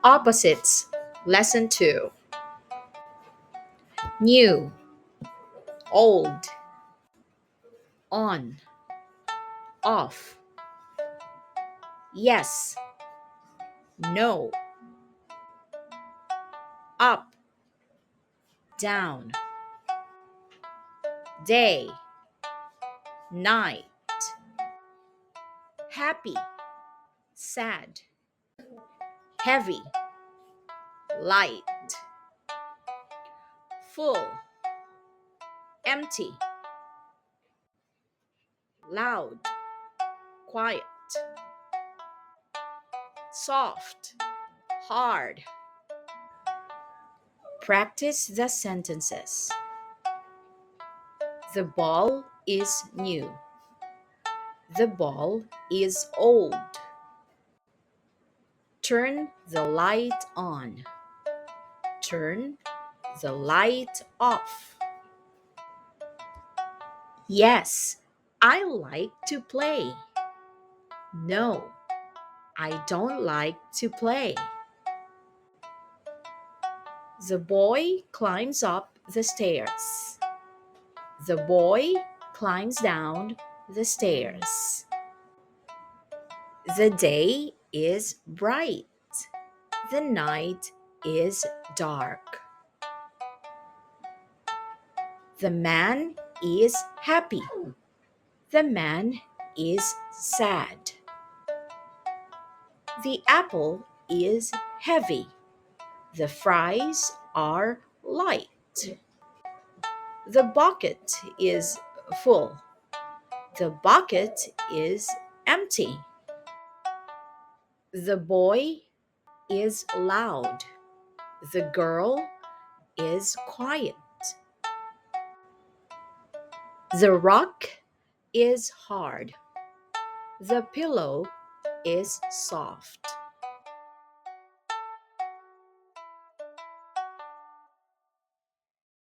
Opposites. Lesson 2. New, old, on, off, yes, no, up, down, day, night, happy, sad, heavy, light, full, empty, loud, quiet, soft, hard. Practice the sentences. The ball is new. The ball is old. Turn the light on. Turn the light off. Yes, I like to play. No, I don't like to play. The boy climbs up the stairs. The boy climbs down the stairs. The day is bright. The night is dark. The man is happy. The man is sad. The apple is heavy. The fries are light. The bucket is full. The bucket is empty. The boy is loud. The girl is quiet. The rock is hard. The pillow is soft.